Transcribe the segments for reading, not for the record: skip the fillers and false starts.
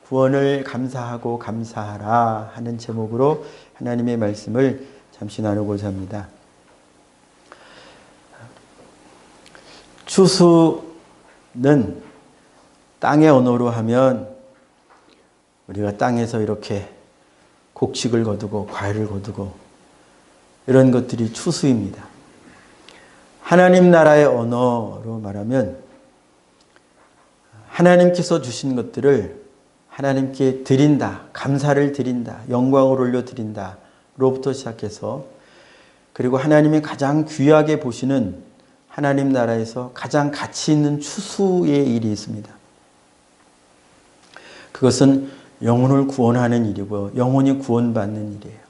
구원을 감사하고 감사하라 하는 제목으로 하나님의 말씀을 잠시 나누고자 합니다. 추수는 땅의 언어로 하면 우리가 땅에서 이렇게 곡식을 거두고 과일을 거두고 이런 것들이 추수입니다. 하나님 나라의 언어로 말하면 하나님께서 주신 것들을 하나님께 드린다, 감사를 드린다, 영광을 올려드린다 로부터 시작해서 그리고 하나님이 가장 귀하게 보시는 하나님 나라에서 가장 가치 있는 추수의 일이 있습니다. 그것은 영혼을 구원하는 일이고 영혼이 구원받는 일이에요.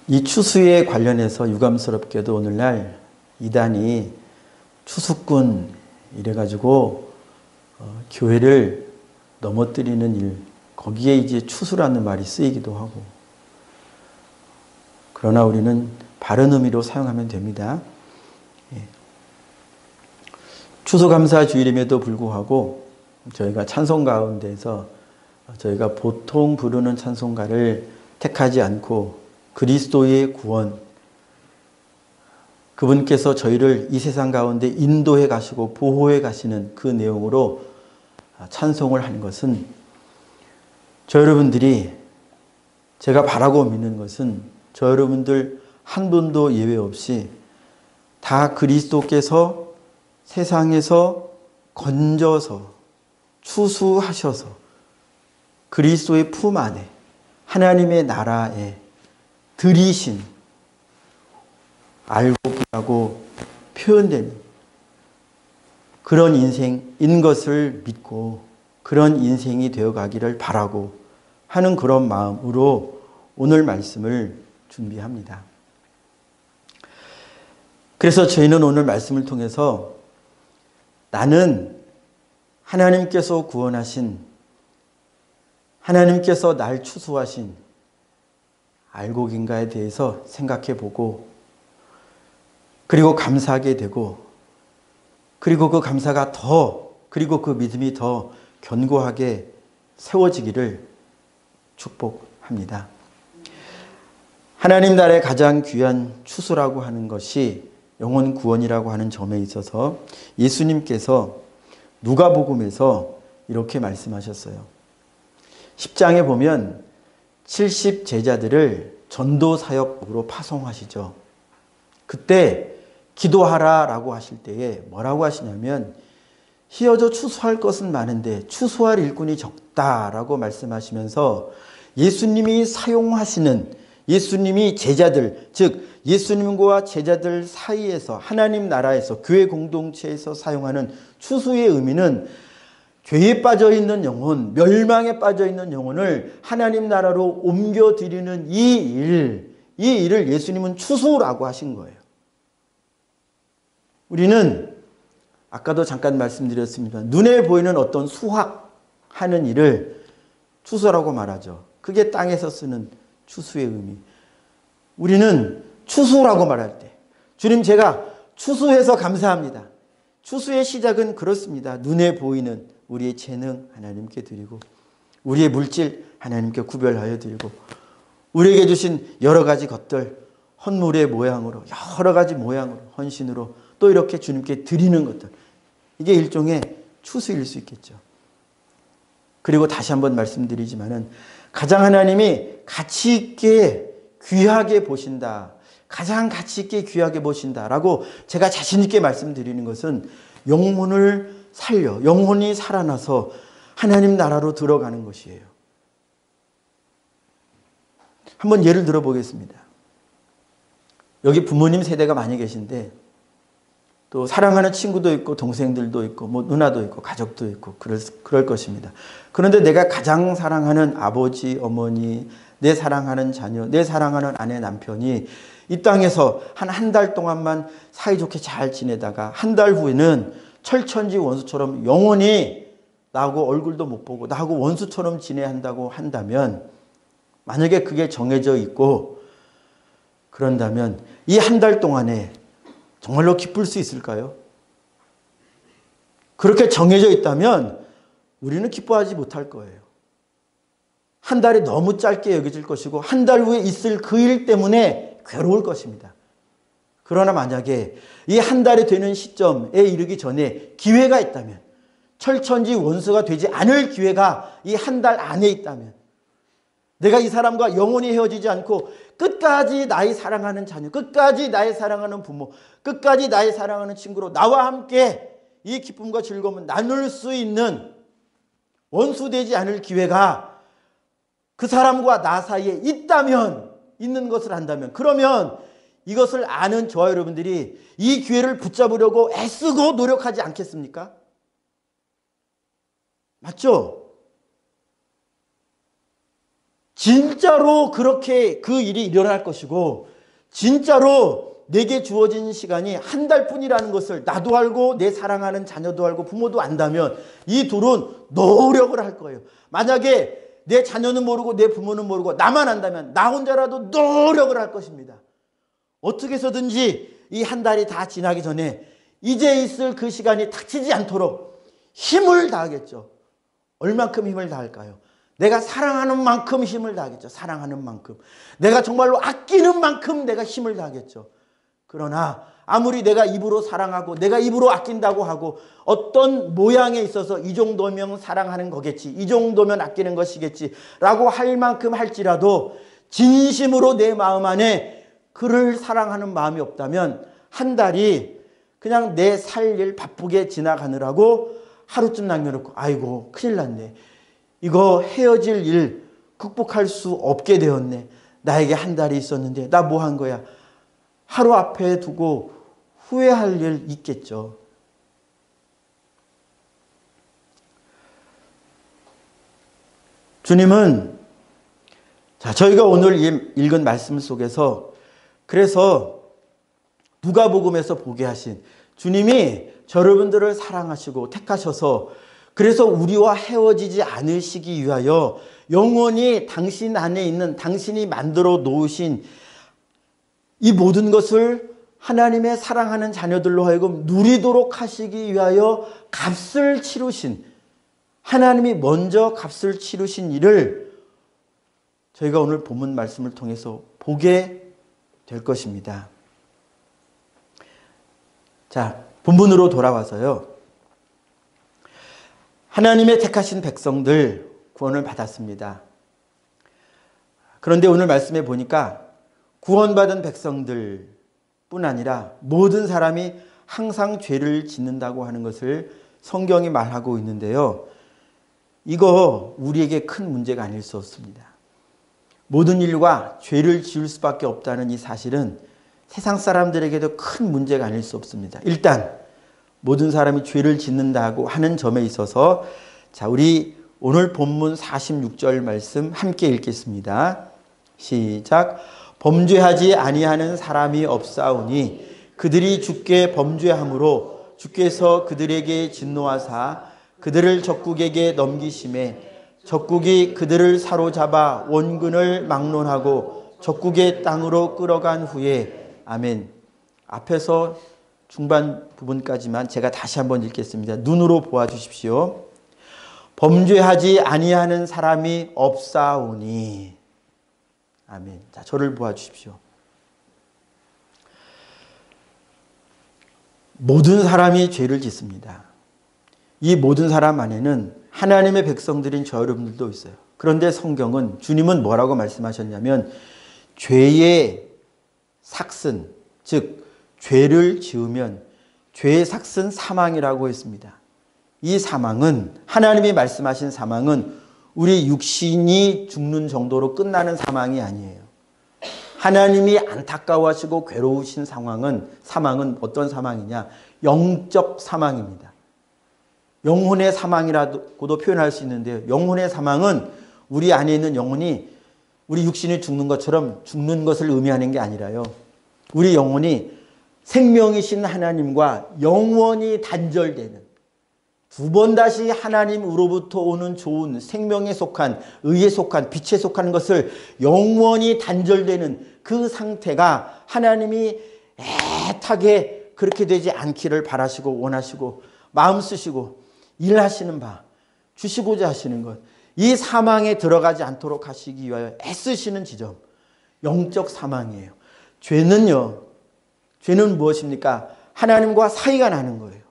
이 추수에 관련해서 유감스럽게도 오늘날 이단이 추수꾼 이래가지고 교회를 넘어뜨리는 일, 거기에 이제 추수라는 말이 쓰이기도 하고, 그러나 우리는 바른 의미로 사용하면 됩니다. 추수감사 주일임에도 불구하고 저희가 찬송 가운데서 저희가 보통 부르는 찬송가를 택하지 않고 그리스도의 구원, 그분께서 저희를 이 세상 가운데 인도해 가시고 보호해 가시는 그 내용으로 찬송을 한 것은, 저 여러분들이, 제가 바라고 믿는 것은 저 여러분들 한 분도 예외 없이 다 그리스도께서 세상에서 건져서 추수하셔서 그리스도의 품 안에 하나님의 나라에 들이신, 알고 보라고 표현된 그런 인생인 것을 믿고 그런 인생이 되어가기를 바라고 하는 그런 마음으로 오늘 말씀을 준비합니다. 그래서 저희는 오늘 말씀을 통해서 나는 하나님께서 구원하신, 하나님께서 날 추수하신 알곡인가에 대해서 생각해 보고, 그리고 감사하게 되고, 그리고 그 감사가 그리고 그 믿음이 더 견고하게 세워지기를 축복합니다. 하나님 나라의 가장 귀한 추수라고 하는 것이 영혼 구원이라고 하는 점에 있어서 예수님께서 누가복음에서 이렇게 말씀하셨어요. 10장에 보면 70 제자들을 전도 사역으로 파송하시죠. 그때 기도하라라고 하실 때에 뭐라고 하시냐면, 희어져 추수할 것은 많은데 추수할 일꾼이 적다라고 말씀하시면서 예수님이 사용하시는, 예수님이 제자들, 즉 예수님과 제자들 사이에서, 하나님 나라에서, 교회 공동체에서 사용하는 추수의 의미는 죄에 빠져있는 영혼, 멸망에 빠져있는 영혼을 하나님 나라로 옮겨드리는 이 일을 예수님은 추수라고 하신 거예요. 우리는 아까도 잠깐 말씀드렸습니다. 눈에 보이는 어떤 수확하는 일을 추수라고 말하죠. 그게 땅에서 쓰는 추수의 의미. 우리는 추수라고 말할 때, 주님 제가 추수해서 감사합니다. 추수의 시작은 그렇습니다. 눈에 보이는 우리의 재능 하나님께 드리고, 우리의 물질 하나님께 구별하여 드리고, 우리에게 주신 여러 가지 것들, 헌물의 모양으로, 여러 가지 모양으로, 헌신으로 또 이렇게 주님께 드리는 것들, 이게 일종의 추수일 수 있겠죠. 그리고 다시 한번 말씀드리지만은 가장 하나님이 가치 있게 귀하게 보신다, 가장 가치 있게 귀하게 보신다라고 제가 자신 있게 말씀드리는 것은 영혼을 살려, 영혼이 살아나서 하나님 나라로 들어가는 것이에요. 한번 예를 들어 보겠습니다. 여기 부모님 세대가 많이 계신데 또 사랑하는 친구도 있고 동생들도 있고 뭐 누나도 있고 가족도 있고 그럴 것입니다. 그런데 내가 가장 사랑하는 아버지, 어머니, 내 사랑하는 자녀, 내 사랑하는 아내, 남편이 이 땅에서 한 달 동안만 사이좋게 잘 지내다가 한 달 후에는 철천지 원수처럼 영원히 나하고 얼굴도 못 보고 나하고 원수처럼 지내야 한다고 한다면, 만약에 그게 정해져 있고 그런다면 이 한 달 동안에 정말로 기쁠 수 있을까요? 그렇게 정해져 있다면 우리는 기뻐하지 못할 거예요. 한 달이 너무 짧게 여겨질 것이고 한 달 후에 있을 그 일 때문에 괴로울 것입니다. 그러나 만약에 이 한 달이 되는 시점에 이르기 전에 기회가 있다면, 철천지 원수가 되지 않을 기회가 이 한 달 안에 있다면, 내가 이 사람과 영원히 헤어지지 않고 끝까지 나의 사랑하는 자녀, 끝까지 나의 사랑하는 부모, 끝까지 나의 사랑하는 친구로 나와 함께 이 기쁨과 즐거움을 나눌 수 있는, 원수되지 않을 기회가 그 사람과 나 사이에 있다면, 있는 것을 안다면, 그러면 이것을 아는 저와 여러분들이 이 기회를 붙잡으려고 애쓰고 노력하지 않겠습니까? 맞죠? 진짜로 그렇게 그 일이 일어날 것이고, 진짜로 내게 주어진 시간이 한 달뿐이라는 것을 나도 알고 내 사랑하는 자녀도 알고 부모도 안다면 이 둘은 노력을 할 거예요. 만약에 내 자녀는 모르고 내 부모는 모르고 나만 안다면 나 혼자라도 노력을 할 것입니다. 어떻게 해서든지 이 한 달이 다 지나기 전에 이제 있을 그 시간이 닥치지 않도록 힘을 다하겠죠. 얼만큼 힘을 다할까요? 내가 사랑하는 만큼 힘을 다하겠죠. 사랑하는 만큼. 내가 정말로 아끼는 만큼 내가 힘을 다하겠죠. 그러나 아무리 내가 입으로 사랑하고 내가 입으로 아낀다고 하고 어떤 모양에 있어서 이 정도면 사랑하는 거겠지, 이 정도면 아끼는 것이겠지 라고 할 만큼 할지라도 진심으로 내 마음 안에 그를 사랑하는 마음이 없다면 한 달이 그냥 내 살 일 바쁘게 지나가느라고 하루쯤 남겨놓고 아이고 큰일 났네, 이거 헤어질 일 극복할 수 없게 되었네, 나에게 한 달이 있었는데 나 뭐 한 거야, 하루 앞에 두고 후회할 일 있겠죠. 주님은, 자, 저희가 오늘 읽은 말씀 속에서 그래서 누가복음에서 보게 하신 주님이 여러분들을 사랑하시고 택하셔서 그래서 우리와 헤어지지 않으시기 위하여 영원히 당신 안에 있는, 당신이 만들어 놓으신 이 모든 것을 하나님의 사랑하는 자녀들로 하여금 누리도록 하시기 위하여 값을 치르신, 하나님이 먼저 값을 치르신 일을 저희가 오늘 본문 말씀을 통해서 보게 될 것입니다. 자, 본문으로 돌아와서요. 하나님의 택하신 백성들 구원을 받았습니다. 그런데 오늘 말씀에 보니까 구원받은 백성들 뿐 아니라 모든 사람이 항상 죄를 짓는다고 하는 것을 성경이 말하고 있는데요. 이거 우리에게 큰 문제가 아닐 수 없습니다. 모든 인류가 죄를 지을 수밖에 없다는 이 사실은 세상 사람들에게도 큰 문제가 아닐 수 없습니다. 일단 모든 사람이 죄를 짓는다고 하는 점에 있어서, 자, 우리 오늘 본문 46절 말씀 함께 읽겠습니다. 시작. 범죄하지 아니하는 사람이 없사오니 그들이 주께 범죄함으로 주께서 그들에게 진노하사 그들을 적국에게 넘기심에 적국이 그들을 사로잡아 원근을 막론하고 적국의 땅으로 끌어간 후에. 아멘. 앞에서 중반 부분까지만 제가 다시 한번 읽겠습니다. 눈으로 보아 주십시오. 범죄하지 아니하는 사람이 없사오니. 아멘. 자, 저를 보아 주십시오. 모든 사람이 죄를 짓습니다. 이 모든 사람 안에는 하나님의 백성들인 저 여러분들도 있어요. 그런데 성경은, 주님은 뭐라고 말씀하셨냐면 죄의 삭슨, 즉 죄를 지으면 죄의 삭슨 사망이라고 했습니다. 이 사망은, 하나님이 말씀하신 사망은 우리 육신이 죽는 정도로 끝나는 사망이 아니에요. 하나님이 안타까워하시고 괴로우신 사망은 어떤 사망이냐? 영적 사망입니다. 영혼의 사망이라고도 표현할 수 있는데요. 영혼의 사망은 우리 안에 있는 영혼이 우리 육신이 죽는 것처럼 죽는 것을 의미하는 게 아니라요. 우리 영혼이 생명이신 하나님과 영원히 단절되는, 두 번 다시 하나님으로부터 오는 좋은 생명에 속한, 의에 속한, 빛에 속한 것을 영원히 단절되는 그 상태가 하나님이 애타게 그렇게 되지 않기를 바라시고 원하시고 마음 쓰시고 일하시는 바, 주시고자 하시는 것, 이 사망에 들어가지 않도록 하시기 위하여 애쓰시는 지점, 영적 사망이에요. 죄는요, 죄는 무엇입니까? 하나님과 사이가 나는 거예요.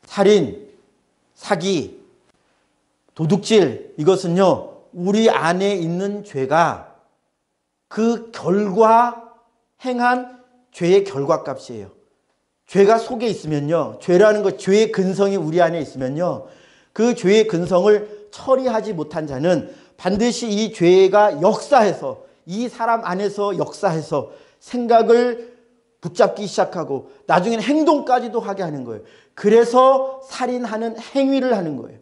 살인, 사기, 도둑질, 이것은요, 우리 안에 있는 죄가 그 결과 행한 죄의 결과값이에요. 죄가 속에 있으면요, 죄라는 것, 죄의 근성이 우리 안에 있으면요, 그 죄의 근성을 처리하지 못한 자는 반드시 이 죄가 역사해서, 이 사람 안에서 역사해서 생각을 붙잡기 시작하고 나중에는 행동까지도 하게 하는 거예요. 그래서 살인하는 행위를 하는 거예요.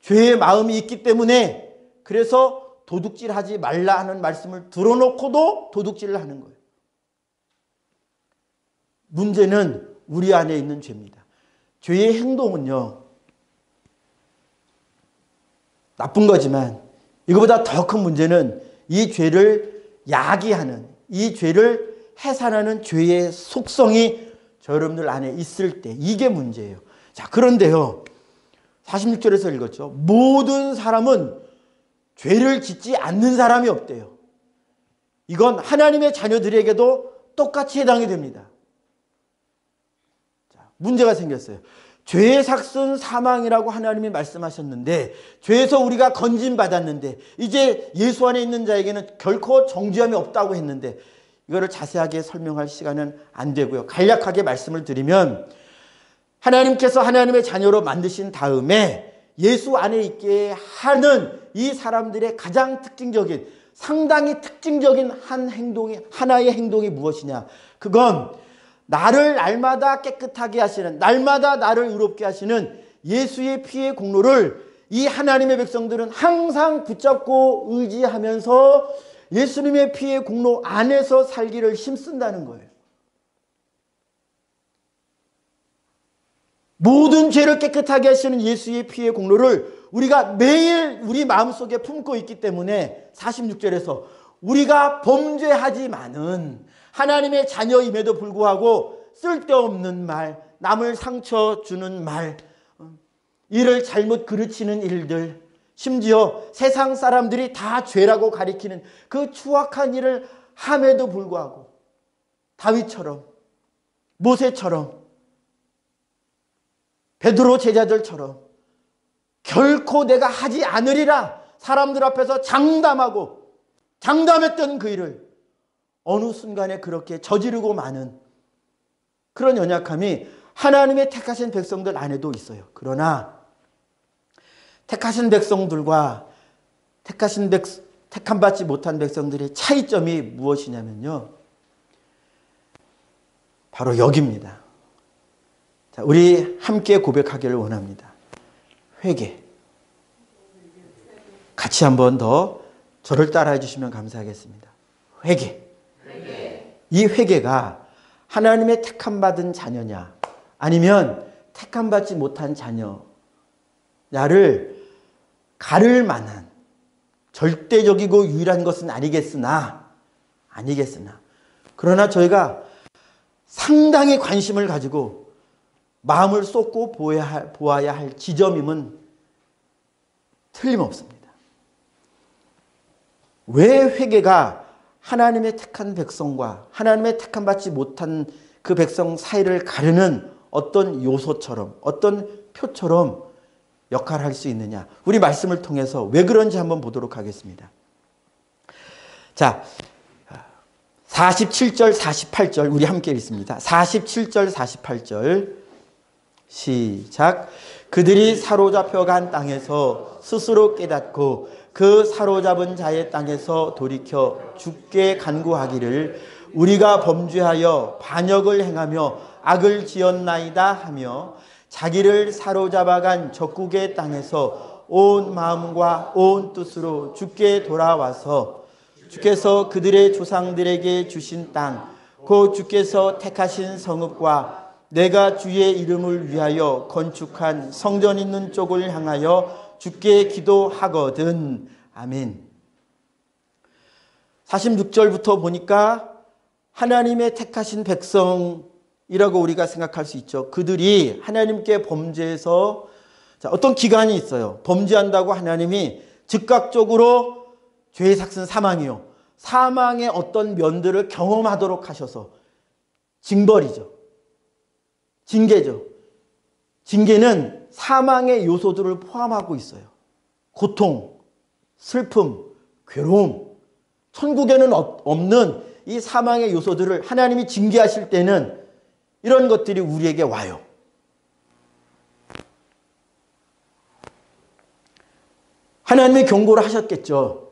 죄의 마음이 있기 때문에, 그래서 도둑질하지 말라 하는 말씀을 들어놓고도 도둑질을 하는 거예요. 문제는 우리 안에 있는 죄입니다. 죄의 행동은요, 나쁜 거지만 이거보다 더 큰 문제는 이 죄를 야기하는, 이 죄를 해산하는 죄의 속성이 저 여러분들 안에 있을 때, 이게 문제예요. 자, 그런데요, 46절에서 읽었죠. 모든 사람은 죄를 짓지 않는 사람이 없대요. 이건 하나님의 자녀들에게도 똑같이 해당이 됩니다. 자, 문제가 생겼어요. 죄의 삭은 사망이라고 하나님이 말씀하셨는데, 죄에서 우리가 건진받았는데, 이제 예수 안에 있는 자에게는 결코 정죄함이 없다고 했는데, 이거를 자세하게 설명할 시간은 안 되고요. 간략하게 말씀을 드리면, 하나님께서 하나님의 자녀로 만드신 다음에 예수 안에 있게 하는 이 사람들의 가장 특징적인, 상당히 특징적인 하나의 행동이 무엇이냐? 그건 나를 날마다 깨끗하게 하시는, 날마다 나를 의롭게 하시는 예수의 피의 공로를 이 하나님의 백성들은 항상 붙잡고 의지하면서 예수님의 피의 공로 안에서 살기를 힘쓴다는 거예요. 모든 죄를 깨끗하게 하시는 예수의 피의 공로를 우리가 매일 우리 마음속에 품고 있기 때문에 46절에서 우리가 범죄하지만은 하나님의 자녀임에도 불구하고 쓸데없는 말, 남을 상처 주는 말, 일을 잘못 그르치는 일들, 심지어 세상 사람들이 다 죄라고 가리키는 그 추악한 일을 함에도 불구하고 다윗처럼, 모세처럼, 베드로 제자들처럼 결코 내가 하지 않으리라 사람들 앞에서 장담했던 그 일을 어느 순간에 그렇게 저지르고 마는 그런 연약함이 하나님의 택하신 백성들 안에도 있어요. 그러나 택하신 백성들과 택함받지 못한 백성들의 차이점이 무엇이냐면요, 바로 여기입니다. 자, 우리 함께 고백하기를 원합니다. 회개. 같이 한번 더 저를 따라해 주시면 감사하겠습니다. 회개. 이 회개가 하나님의 택함받은 자녀냐, 아니면 택함받지 못한 자녀냐를 가를 만한 절대적이고 유일한 것은 아니겠으나 그러나 저희가 상당히 관심을 가지고 마음을 쏟고 보아야 할 지점임은 틀림없습니다. 왜 회개가 하나님의 택한 백성과 하나님의 택함받지 못한 그 백성 사이를 가르는 어떤 요소처럼, 어떤 표처럼 역할을 할 수 있느냐, 우리 말씀을 통해서 왜 그런지 한번 보도록 하겠습니다. 자, 47절 48절 우리 함께 읽습니다. 47절 48절 시작. 그들이 사로잡혀간 땅에서 스스로 깨닫고 그 사로잡은 자의 땅에서 돌이켜 주께 간구하기를 우리가 범죄하여 반역을 행하며 악을 지었나이다 하며 자기를 사로잡아간 적국의 땅에서 온 마음과 온 뜻으로 주께 돌아와서 주께서 그들의 조상들에게 주신 땅, 곧 주께서 택하신 성읍과 내가 주의 이름을 위하여 건축한 성전 있는 쪽을 향하여 주께 기도하거든. 아멘. 46절부터 보니까 하나님의 택하신 백성이라고 우리가 생각할 수 있죠. 그들이 하나님께 범죄해서 자, 어떤 기간이 있어요. 범죄한다고 하나님이 즉각적으로 죄의 삭은 사망이요. 사망의 어떤 면들을 경험하도록 하셔서 징벌이죠. 징계죠. 징계는 사망의 요소들을 포함하고 있어요. 고통, 슬픔, 괴로움. 천국에는 없는 이 사망의 요소들을 하나님이 징계하실 때는 이런 것들이 우리에게 와요. 하나님의 경고를 하셨겠죠.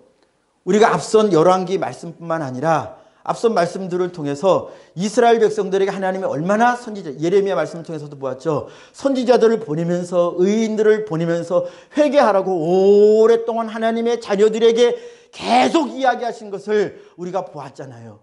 우리가 앞선 열왕기 말씀뿐만 아니라 앞선 말씀들을 통해서 이스라엘 백성들에게 하나님이 얼마나 선지자, 예레미야 말씀을 통해서도 보았죠. 선지자들을 보내면서 의인들을 보내면서 회개하라고 오랫동안 하나님의 자녀들에게 계속 이야기하신 것을 우리가 보았잖아요.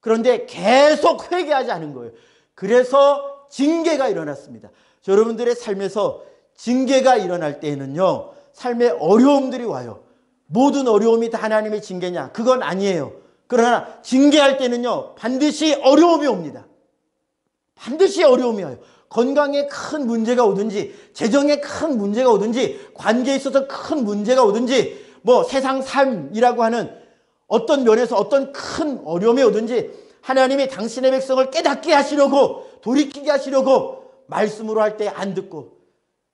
그런데 계속 회개하지 않은 거예요. 그래서 징계가 일어났습니다. 여러분들의 삶에서 징계가 일어날 때에는요, 삶에 어려움들이 와요. 모든 어려움이 다 하나님의 징계냐? 그건 아니에요. 그러나 징계할 때는요, 반드시 어려움이 옵니다. 반드시 어려움이 와요. 건강에 큰 문제가 오든지, 재정에 큰 문제가 오든지, 관계에 있어서 큰 문제가 오든지, 뭐 세상 삶이라고 하는 어떤 면에서 어떤 큰 어려움이 오든지 하나님이 당신의 백성을 깨닫게 하시려고, 돌이키게 하시려고 말씀으로 할 때 안 듣고,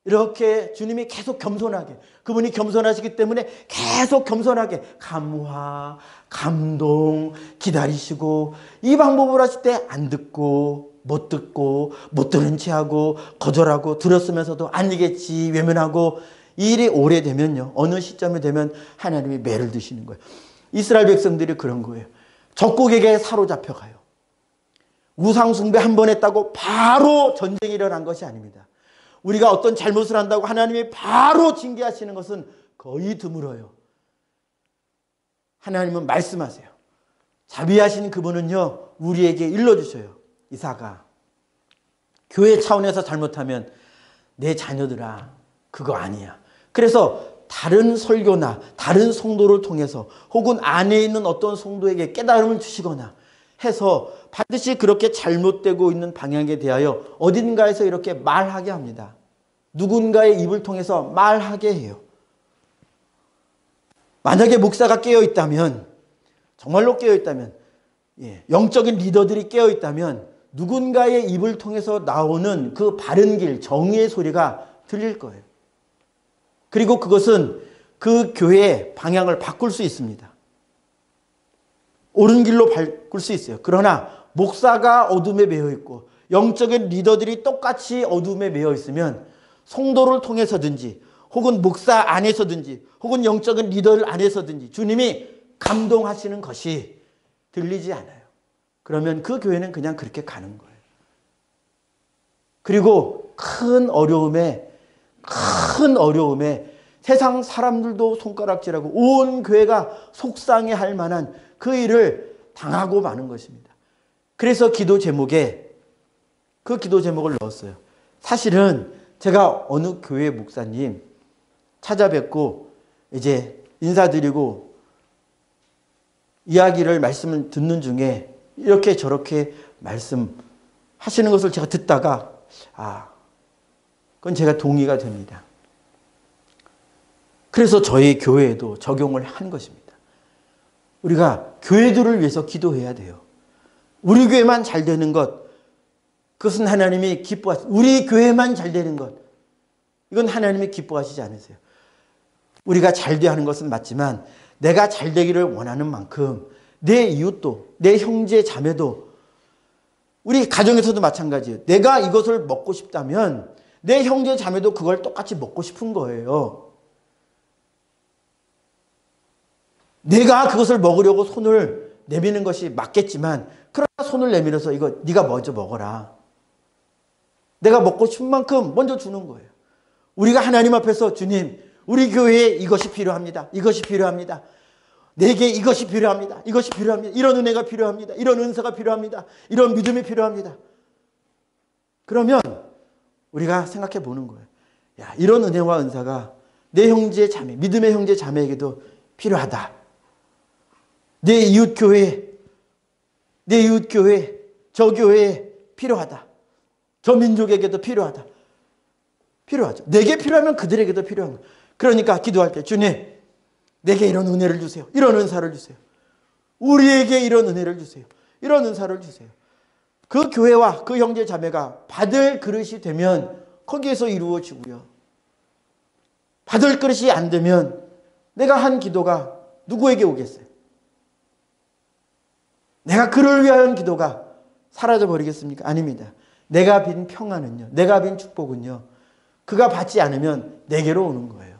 이렇게 주님이 계속 겸손하게, 그분이 겸손하시기 때문에 계속 겸손하게 감화, 감동, 기다리시고, 이 방법을 하실 때 안 듣고, 못 듣고, 못 들은 채 하고, 거절하고, 들었으면서도 아니겠지 외면하고, 이 일이 오래되면요, 어느 시점이 되면 하나님이 매를 드시는 거예요. 이스라엘 백성들이 그런 거예요. 적국에게 사로잡혀가요. 우상숭배 한 번 했다고 바로 전쟁이 일어난 것이 아닙니다. 우리가 어떤 잘못을 한다고 하나님이 바로 징계하시는 것은 거의 드물어요. 하나님은 말씀하세요. 자비하신 그분은요, 우리에게 일러주셔요. 이사가, 교회 차원에서 잘못하면 내 자녀들아, 그거 아니야. 그래서 다른 설교나 다른 성도를 통해서 혹은 안에 있는 어떤 성도에게 깨달음을 주시거나 해서 반드시 그렇게 잘못되고 있는 방향에 대하여 어딘가에서 이렇게 말하게 합니다. 누군가의 입을 통해서 말하게 해요. 만약에 목사가 깨어있다면, 정말로 깨어있다면, 영적인 리더들이 깨어있다면 누군가의 입을 통해서 나오는 그 바른 길, 정의의 소리가 들릴 거예요. 그리고 그것은 그 교회의 방향을 바꿀 수 있습니다. 옳은 길로 바꿀 수 있어요. 그러나 목사가 어둠에 매여 있고 영적인 리더들이 똑같이 어둠에 매여 있으면 성도를 통해서든지 혹은 목사 안에서든지 혹은 영적인 리더를 안에서든지 주님이 감동하시는 것이 들리지 않아요. 그러면 그 교회는 그냥 그렇게 가는 거예요. 그리고 큰 어려움에 세상 사람들도 손가락질하고 온 교회가 속상해할 만한 그 일을 당하고 마는 것입니다. 그래서 기도 제목에 그 기도 제목을 넣었어요. 사실은 제가 어느 교회 목사님 찾아뵙고 이제 인사드리고 이야기를 말씀을 듣는 중에 이렇게 저렇게 말씀하시는 것을 제가 듣다가 그건 제가 동의가 됩니다. 그래서 저희 교회에도 적용을 한 것입니다. 우리가 교회들을 위해서 기도해야 돼요. 우리 교회만 잘 되는 것, 그것은 하나님이 기뻐하시죠. 우리 교회만 잘 되는 것, 이건 하나님이 기뻐하시지 않으세요. 우리가 잘 돼야 하는 것은 맞지만 내가 잘 되기를 원하는 만큼 내 이웃도, 내 형제 자매도, 우리 가정에서도 마찬가지예요. 내가 이것을 먹고 싶다면 내 형제 자매도 그걸 똑같이 먹고 싶은 거예요. 내가 그것을 먹으려고 손을 내미는 것이 맞겠지만, 그러나 손을 내밀어서 이거 네가 먼저 먹어라. 내가 먹고 싶은 만큼 먼저 주는 거예요. 우리가 하나님 앞에서 주님, 우리 교회에 이것이 필요합니다. 이것이 필요합니다. 내게 이것이 필요합니다. 이것이 필요합니다. 이런 은혜가 필요합니다. 이런 은사가 필요합니다. 이런 믿음이 필요합니다. 그러면 우리가 생각해 보는 거예요. 야, 이런 은혜와 은사가 내 형제 자매, 믿음의 형제 자매에게도 필요하다. 내 이웃 교회, 저 교회에 필요하다. 저 민족에게도 필요하다. 필요하죠. 내게 필요하면 그들에게도 필요한 거예요. 그러니까 기도할 때 주님, 내게 이런 은혜를 주세요. 이런 은사를 주세요. 우리에게 이런 은혜를 주세요. 이런 은사를 주세요. 그 교회와 그 형제 자매가 받을 그릇이 되면 거기에서 이루어지고요. 받을 그릇이 안 되면 내가 한 기도가 누구에게 오겠어요? 내가 그를 위한 기도가 사라져 버리겠습니까? 아닙니다. 내가 빈 평안은요, 내가 빈 축복은요, 그가 받지 않으면 내게로 오는 거예요.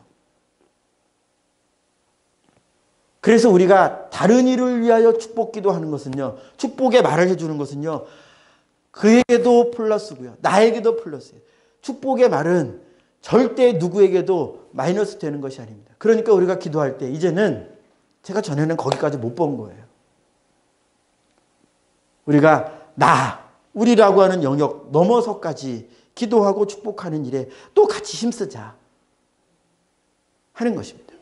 그래서 우리가 다른 이를 위하여 축복 기도하는 것은요, 축복의 말을 해주는 것은요, 그에게도 플러스고요, 나에게도 플러스예요. 축복의 말은 절대 누구에게도 마이너스 되는 것이 아닙니다. 그러니까 우리가 기도할 때 이제는 제가 전에는 거기까지 못 본 거예요. 우리가 우리라고 하는 영역 넘어서까지 기도하고 축복하는 일에 또 같이 힘쓰자 하는 것입니다.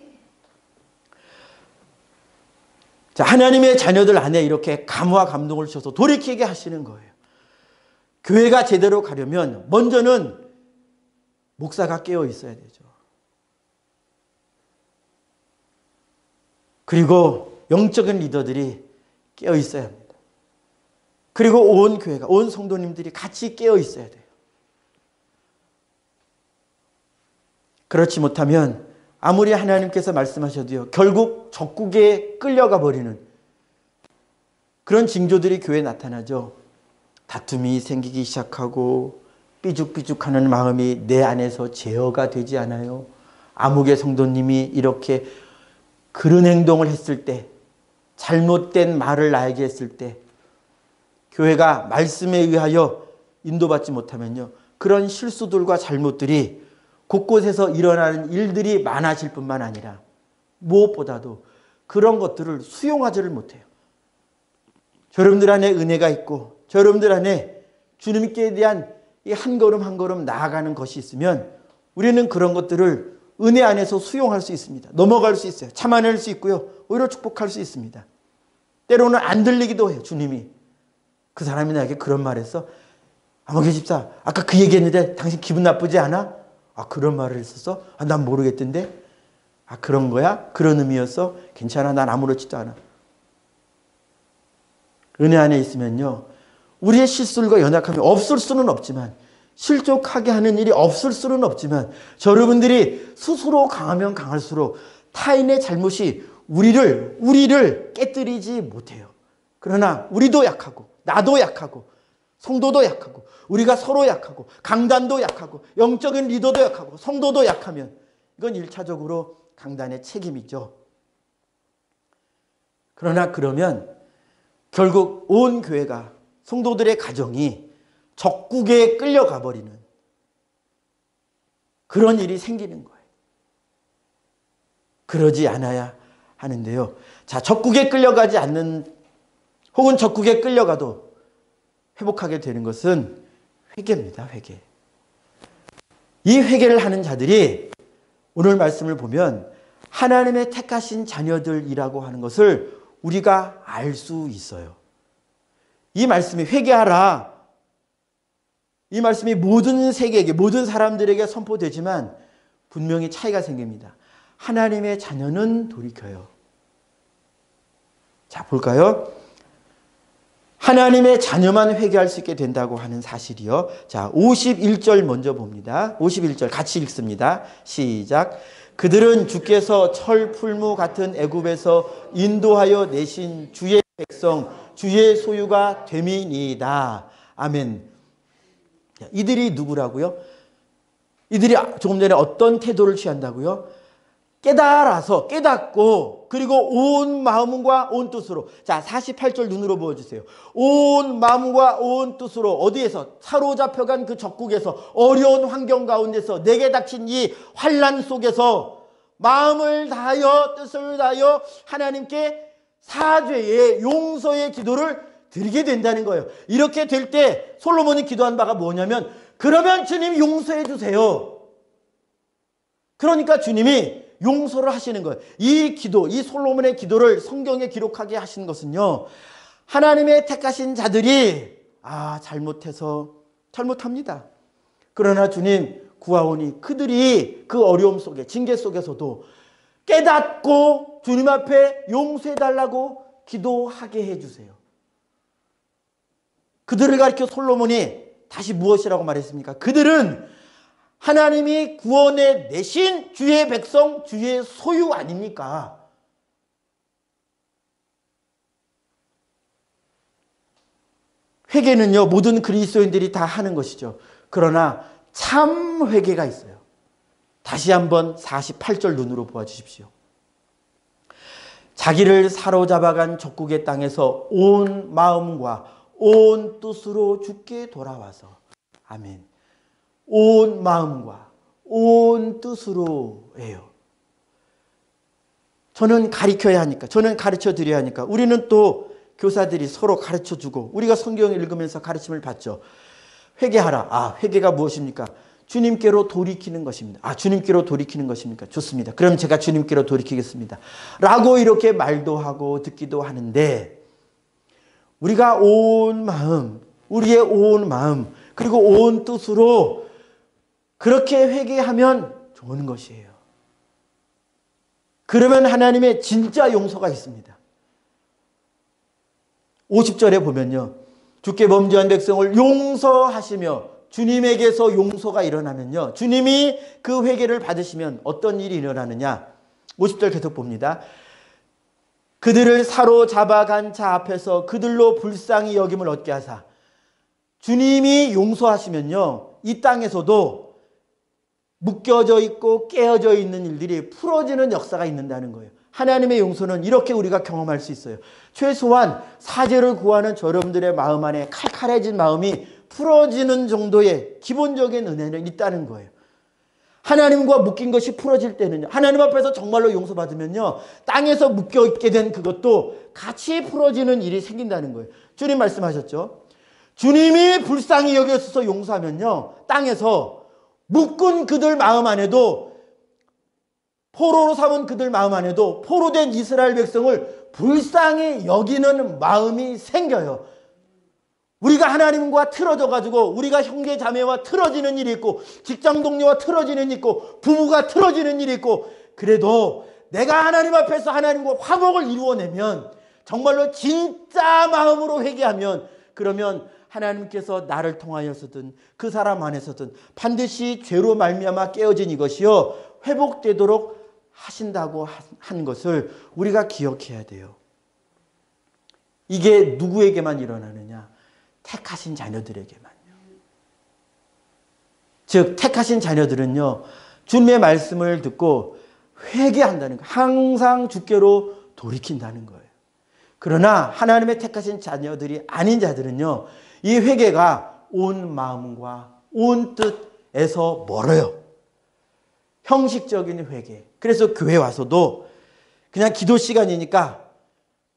자, 하나님의 자녀들 안에 이렇게 감화 감동을 주셔서 돌이키게 하시는 거예요. 교회가 제대로 가려면 먼저는 목사가 깨어 있어야 되죠. 그리고 영적인 리더들이 깨어 있어야 합니다. 그리고 온 교회가, 온 성도님들이 같이 깨어 있어야 돼요. 그렇지 못하면 아무리 하나님께서 말씀하셔도요, 결국 적국에 끌려가 버리는 그런 징조들이 교회에 나타나죠. 다툼이 생기기 시작하고 삐죽삐죽하는 마음이 내 안에서 제어가 되지 않아요. 아무개 성도님이 이렇게 그런 행동을 했을 때, 잘못된 말을 나에게 했을 때, 교회가 말씀에 의하여 인도받지 못하면요, 그런 실수들과 잘못들이 곳곳에서 일어나는 일들이 많아질 뿐만 아니라 무엇보다도 그런 것들을 수용하지를 못해요. 여러분들 안에 은혜가 있고 여러분들 안에 주님께 대한 이 한 걸음 한 걸음 나아가는 것이 있으면 우리는 그런 것들을 은혜 안에서 수용할 수 있습니다. 넘어갈 수 있어요. 참아낼 수 있고요. 오히려 축복할 수 있습니다. 때로는 안 들리기도 해요. 주님이. 그 사람이 나에게 그런 말 했어. 아무개 집사, 아까 그 얘기했는데 당신 기분 나쁘지 않아? 아, 그런 말을 했었어? 아, 난 모르겠던데? 아, 그런 거야? 그런 의미였어? 괜찮아. 난 아무렇지도 않아. 은혜 안에 있으면요, 우리의 실수들과 연약함이 없을 수는 없지만, 실족하게 하는 일이 없을 수는 없지만, 여러분들이 스스로 강하면 강할수록 타인의 잘못이 우리를 깨뜨리지 못해요. 그러나 우리도 약하고 나도 약하고 성도도 약하고 우리가 서로 약하고 강단도 약하고 영적인 리더도 약하고 성도도 약하면 이건 1차적으로 강단의 책임이죠. 그러나 그러면 결국 온 교회가, 성도들의 가정이 적국에 끌려가 버리는 그런 일이 생기는 거예요. 그러지 않아야 하는데요. 자, 적국에 끌려가지 않는, 혹은 적국에 끌려가도 회복하게 되는 것은 회개입니다. 회개. 이 회개를 하는 자들이 오늘 말씀을 보면 하나님의 택하신 자녀들이라고 하는 것을 우리가 알 수 있어요. 이 말씀이 회개하라, 이 말씀이 모든 세계에게, 모든 사람들에게 선포되지만 분명히 차이가 생깁니다. 하나님의 자녀는 돌이켜요. 자, 볼까요? 하나님의 자녀만 회개할 수 있게 된다고 하는 사실이요. 자, 51절 먼저 봅니다. 51절 같이 읽습니다. 시작. 그들은 주께서 철풀무 같은 애굽에서 인도하여 내신 주의 백성, 주의 소유가 됨이니이다. 아멘. 이들이 누구라고요? 이들이 조금 전에 어떤 태도를 취한다고요? 깨닫고, 그리고 온 마음과 온 뜻으로. 자, 48절 눈으로 보여주세요. 온 마음과 온 뜻으로, 어디에서? 사로잡혀간 그 적국에서, 어려운 환경 가운데서, 내게 닥친 이 환난 속에서 마음을 다하여, 뜻을 다하여 하나님께 사죄의, 용서의 기도를 드리게 된다는 거예요. 이렇게 될 때 솔로몬이 기도한 바가 뭐냐면, 그러면 주님 용서해 주세요. 그러니까 주님이 용서를 하시는 거예요. 이 기도, 이 솔로몬의 기도를 성경에 기록하게 하신 것은요, 하나님의 택하신 자들이 잘못해서 잘못합니다. 그러나 주님 구하오니 그들이 그 어려움 속에 징계 속에서도 깨닫고 주님 앞에 용서해달라고 기도하게 해주세요. 그들을 가리켜 솔로몬이 다시 무엇이라고 말했습니까? 그들은 하나님이 구원해 내신 주의 백성, 주의 소유 아닙니까? 회개는요, 모든 그리스도인들이 다 하는 것이죠. 그러나 참 회개가 있어요. 다시 한번 48절 눈으로 보아주십시오. 자기를 사로잡아간 족국의 땅에서 온 마음과 온 뜻으로 주께 돌아와서, 아멘. 온 마음과 온 뜻으로예요. 저는 가르쳐야 하니까, 저는 가르쳐 드려야 하니까, 우리는 또 교사들이 서로 가르쳐 주고, 우리가 성경을 읽으면서 가르침을 받죠. 회개하라. 아, 회개가 무엇입니까? 주님께로 돌이키는 것입니다. 아, 주님께로 돌이키는 것입니까? 좋습니다. 그럼 제가 주님께로 돌이키겠습니다. 라고 이렇게 말도 하고 듣기도 하는데, 우리가 온 마음, 우리의 온 마음, 그리고 온 뜻으로 그렇게 회개하면 좋은 것이에요. 그러면 하나님의 진짜 용서가 있습니다. 50절에 보면요, 주께 범죄한 백성을 용서하시며, 주님에게서 용서가 일어나면요, 주님이 그 회개를 받으시면 어떤 일이 일어나느냐. 50절 계속 봅니다. 그들을 사로잡아간 자 앞에서 그들로 불쌍히 여김을 얻게 하사. 주님이 용서하시면요, 이 땅에서도 묶여져 있고 깨어져 있는 일들이 풀어지는 역사가 있는다는 거예요. 하나님의 용서는 이렇게 우리가 경험할 수 있어요. 최소한 사죄를 구하는 여러분들의 마음 안에 칼칼해진 마음이 풀어지는 정도의 기본적인 은혜는 있다는 거예요. 하나님과 묶인 것이 풀어질 때는요, 하나님 앞에서 정말로 용서받으면요, 땅에서 묶여있게 된 그것도 같이 풀어지는 일이 생긴다는 거예요. 주님 말씀하셨죠. 주님이 불쌍히 여겨서 용서하면요, 땅에서 묶은 그들 마음 안에도, 포로로 삼은 그들 마음 안에도 포로된 이스라엘 백성을 불쌍히 여기는 마음이 생겨요. 우리가 하나님과 틀어져 가지고, 우리가 형제 자매와 틀어지는 일이 있고, 직장 동료와 틀어지는 일이 있고, 부부가 틀어지는 일이 있고, 그래도 내가 하나님 앞에서 하나님과 화목을 이루어내면, 정말로 진짜 마음으로 회개하면, 그러면 하나님께서 나를 통하여서든 그 사람 안에서든 반드시 죄로 말미암아 깨어진 이것이요, 회복되도록 하신다고 한 것을 우리가 기억해야 돼요. 이게 누구에게만 일어나느냐? 택하신 자녀들에게만요. 즉, 택하신 자녀들은요, 주님의 말씀을 듣고 회개한다는 거예요. 항상 주께로 돌이킨다는 거예요. 그러나 하나님의 택하신 자녀들이 아닌 자들은요, 이 회개가 온 마음과 온 뜻에서 멀어요. 형식적인 회개. 그래서 교회 와서도 그냥 기도 시간이니까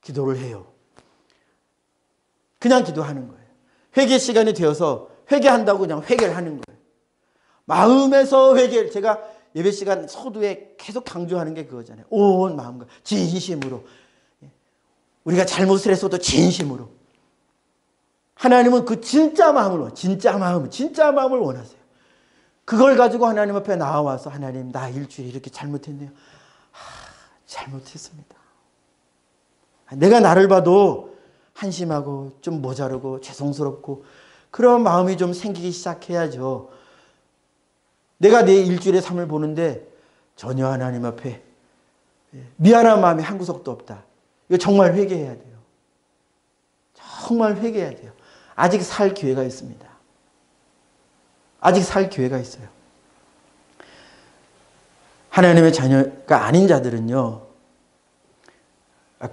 기도를 해요. 그냥 기도하는 거예요. 회개 시간이 되어서 회개한다고 그냥 회개를 하는 거예요. 마음에서 회개를, 제가 예배 시간 서두에 계속 강조하는 게 그거잖아요. 온 마음과 진심으로. 우리가 잘못을 했어도 진심으로. 하나님은 그 진짜 마음을, 진짜 마음을 원하세요. 그걸 가지고 하나님 앞에 나와서, 하나님, 나 일주일에 이렇게 잘못했네요. 잘못했습니다. 내가 나를 봐도 한심하고 좀 모자르고 죄송스럽고 그런 마음이 좀 생기기 시작해야죠. 내가 내 일주일의 삶을 보는데 전혀 하나님 앞에 미안한 마음이 한 구석도 없다. 이거 정말 회개해야 돼요. 정말 회개해야 돼요. 아직 살 기회가 있습니다. 아직 살 기회가 있어요. 하나님의 자녀가 아닌 자들은요.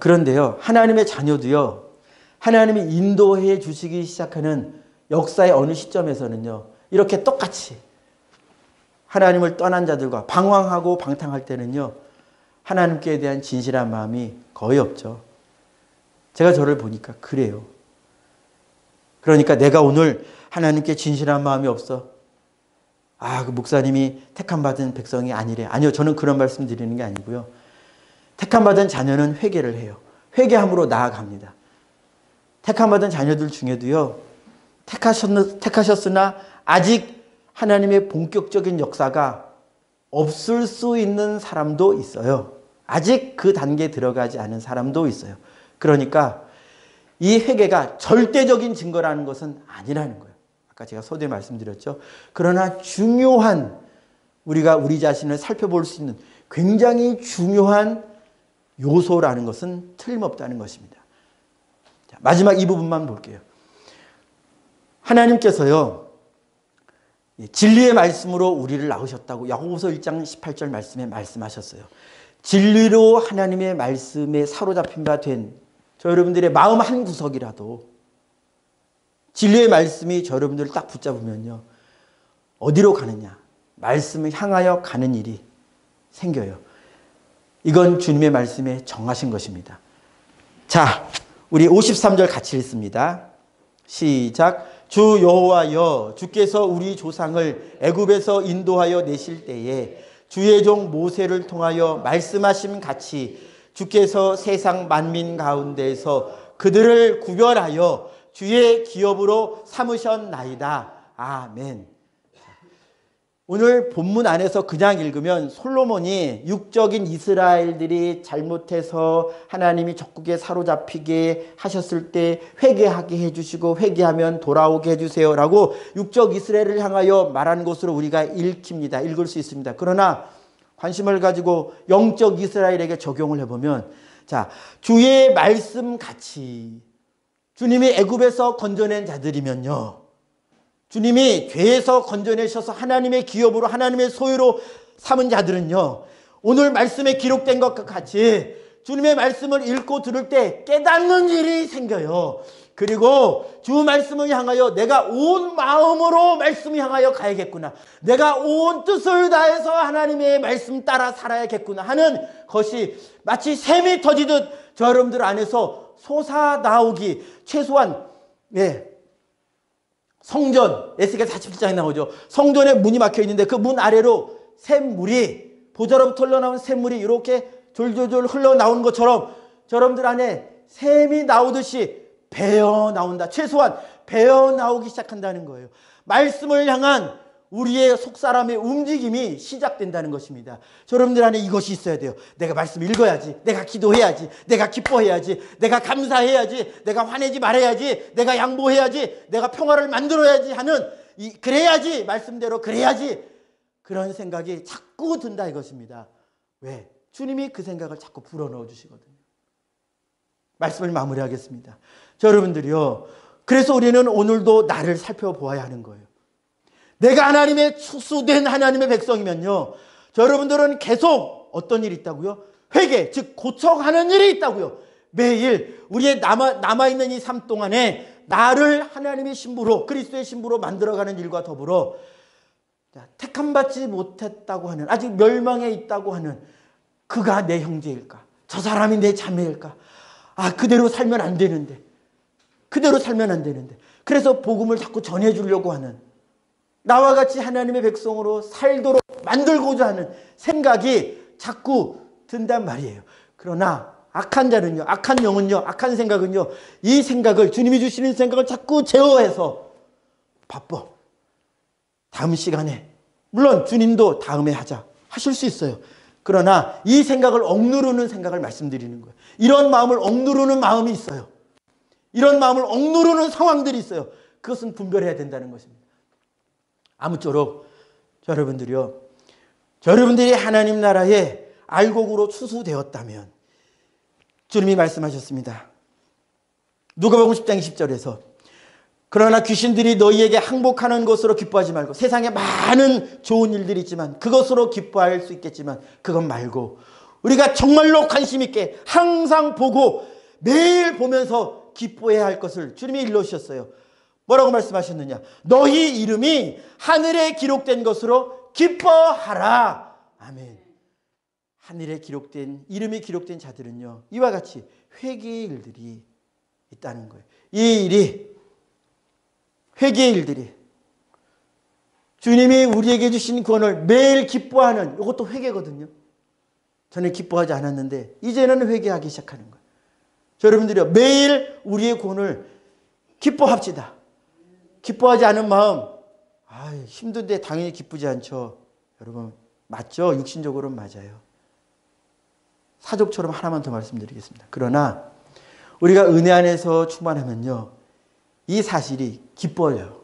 그런데요, 하나님의 자녀도요, 하나님이 인도해 주시기 시작하는 역사의 어느 시점에서는요, 이렇게 똑같이 하나님을 떠난 자들과 방황하고 방탕할 때는요, 하나님께 대한 진실한 마음이 거의 없죠. 제가 저를 보니까 그래요. 그러니까 내가 오늘 하나님께 진실한 마음이 없어. 그 목사님이 택함받은 백성이 아니래. 아니요, 저는 그런 말씀 드리는 게 아니고요. 택함받은 자녀는 회개를 해요. 회개함으로 나아갑니다. 택함받은 자녀들 중에도요, 택하셨으나 아직 하나님의 본격적인 역사가 없을 수 있는 사람도 있어요. 아직 그 단계에 들어가지 않은 사람도 있어요. 그러니까 이 회개가 절대적인 증거라는 것은 아니라는 거예요. 아까 제가 서두에 말씀드렸죠. 그러나 중요한, 우리가 우리 자신을 살펴볼 수 있는 굉장히 중요한 요소라는 것은 틀림없다는 것입니다. 자, 마지막 이 부분만 볼게요. 하나님께서요, 진리의 말씀으로 우리를 낳으셨다고 야고보서 1장 18절 말씀에 말씀하셨어요. 진리로 하나님의 말씀에 사로잡힌 바 된 저 여러분들의 마음 한 구석이라도 진리의 말씀이 저 여러분들을 딱 붙잡으면요, 어디로 가느냐? 말씀을 향하여 가는 일이 생겨요. 이건 주님의 말씀에 정하신 것입니다. 자, 우리 53절 같이 읽습니다. 시작. 주 여호와여, 주께서 우리 조상을 애굽에서 인도하여 내실 때에 주의 종 모세를 통하여 말씀하심 같이 주께서 세상 만민 가운데에서 그들을 구별하여 주의 기업으로 삼으셨나이다. 아멘. 오늘 본문 안에서 그냥 읽으면 솔로몬이 육적인 이스라엘들이 잘못해서 하나님이 적국에 사로잡히게 하셨을 때 회개하게 해주시고 회개하면 돌아오게 해주세요 라고 육적 이스라엘을 향하여 말하는 것으로 우리가 읽을 수 있습니다. 그러나 관심을 가지고 영적 이스라엘에게 적용을 해보면, 자, 주의 말씀 같이 주님이 애굽에서 건져낸 자들이면요, 주님이 죄에서 건져내셔서 하나님의 기업으로 하나님의 소유로 삼은 자들은요, 오늘 말씀에 기록된 것과 같이 주님의 말씀을 읽고 들을 때 깨닫는 일이 생겨요. 그리고 주 말씀을 향하여 내가 온 마음으로 말씀을 향하여 가야겠구나, 내가 온 뜻을 다해서 하나님의 말씀 따라 살아야겠구나 하는 것이 마치 샘이 터지듯 저 여러분들 안에서 솟아나오기, 최소한 성전, 에스겔 47장에 나오죠. 성전에 문이 막혀 있는데 그 문 아래로 샘물이, 보좌로부터 흘러나온 샘물이 이렇게 졸졸졸 흘러나오는 것처럼 여러분들 안에 샘이 나오듯이 배어 나온다. 최소한 배어 나오기 시작한다는 거예요. 말씀을 향한 우리의 속사람의 움직임이 시작된다는 것입니다. 여러분들 안에 이것이 있어야 돼요. 내가 말씀 읽어야지, 내가 기도해야지, 내가 기뻐해야지, 내가 감사해야지, 내가 화내지 말아야지, 내가 양보해야지, 내가 평화를 만들어야지 하는, 그래야지, 말씀대로 그래야지, 그런 생각이 자꾸 든다 이것입니다. 왜? 주님이 그 생각을 자꾸 불어넣어 주시거든요. 말씀을 마무리하겠습니다. 여러분들이요, 그래서 우리는 오늘도 나를 살펴보아야 하는 거예요. 내가 하나님의 추수된 하나님의 백성이면요, 여러분들은 계속 어떤 일이 있다고요? 회개, 즉 고쳐가는 일이 있다고요. 매일 우리의 남아있는 이 삶 동안에 나를 하나님의 신부로, 그리스도의 신부로 만들어가는 일과 더불어 택함받지 못했다고 하는, 아직 멸망에 있다고 하는 그가 내 형제일까? 저 사람이 내 자매일까? 그대로 살면 안 되는데, 그대로 살면 안 되는데, 그래서 복음을 자꾸 전해주려고 하는, 나와 같이 하나님의 백성으로 살도록 만들고자 하는 생각이 자꾸 든단 말이에요. 그러나 악한 자는요, 악한 영은요, 악한 생각은요, 이 생각을, 주님이 주시는 생각을 자꾸 제어해서 바빠. 다음 시간에, 물론 주님도 다음에 하실 수 있어요. 그러나 이 생각을 억누르는 생각을 말씀드리는 거예요. 이런 마음을 억누르는 마음이 있어요. 이런 마음을 억누르는 상황들이 있어요. 그것은 분별해야 된다는 것입니다. 아무쪼록 여러분들이요, 여러분들이 하나님 나라의 알곡으로 추수되었다면, 주님이 말씀하셨습니다. 누가복음 10장 20절에서 그러나 귀신들이 너희에게 항복하는 것으로 기뻐하지 말고, 세상에 많은 좋은 일들이 있지만 그것으로 기뻐할 수 있겠지만 그것 말고 우리가 정말로 관심 있게 항상 보고 매일 보면서 기뻐해야 할 것을 주님이 일러주셨어요. 뭐라고 말씀하셨느냐? 너희 이름이 하늘에 기록된 것으로 기뻐하라. 아멘. 하늘에 기록된, 이름이 기록된 자들은요, 이와 같이 회개의 일들이 있다는 거예요. 이 일이, 회개의 일들이, 주님이 우리에게 주신 구원을 매일 기뻐하는, 이것도 회개거든요. 저는 기뻐하지 않았는데 이제는 회개하기 시작하는 거예요. 여러분들이요, 매일 우리의 구원을 기뻐합시다. 기뻐하지 않은 마음, 힘든데 당연히 기쁘지 않죠. 여러분, 맞죠? 육신적으로는 맞아요. 사족처럼 하나만 더 말씀드리겠습니다. 그러나 우리가 은혜 안에서 충만하면요, 이 사실이 기뻐요.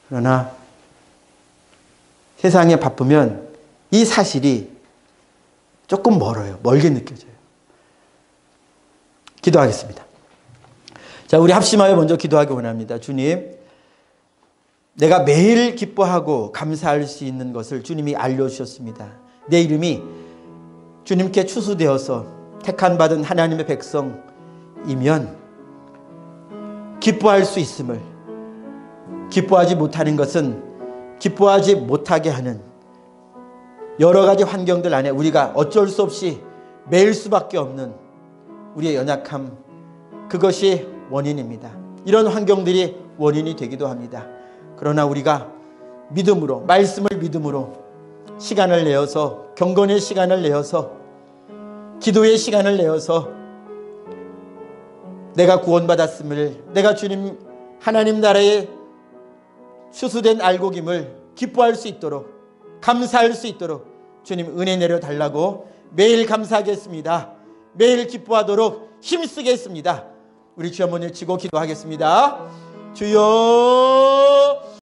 그러나 세상에 바쁘면 이 사실이 조금 멀어요. 멀게 느껴져요. 기도하겠습니다. 자, 우리 합심하여 먼저 기도하기 원합니다. 주님, 내가 매일 기뻐하고 감사할 수 있는 것을 주님이 알려주셨습니다. 내 이름이 주님께 추수되어서 택한 받은 하나님의 백성이면 기뻐할 수 있음을, 기뻐하지 못하는 것은 기뻐하지 못하게 하는 여러 가지 환경들 안에 우리가 어쩔 수 없이 매일 수밖에 없는 우리의 연약함, 그것이 원인입니다. 이런 환경들이 원인이 되기도 합니다. 그러나 우리가 믿음으로, 말씀을 믿음으로 시간을 내어서, 경건의 시간을 내어서, 기도의 시간을 내어서 내가 구원받았음을, 내가 주님 하나님 나라의 추수된 알곡임을 기뻐할 수 있도록, 감사할 수 있도록 주님 은혜 내려달라고 매일 감사하겠습니다. 매일 기뻐하도록 힘쓰겠습니다. 우리 주 한번 외치고 기도하겠습니다. 주여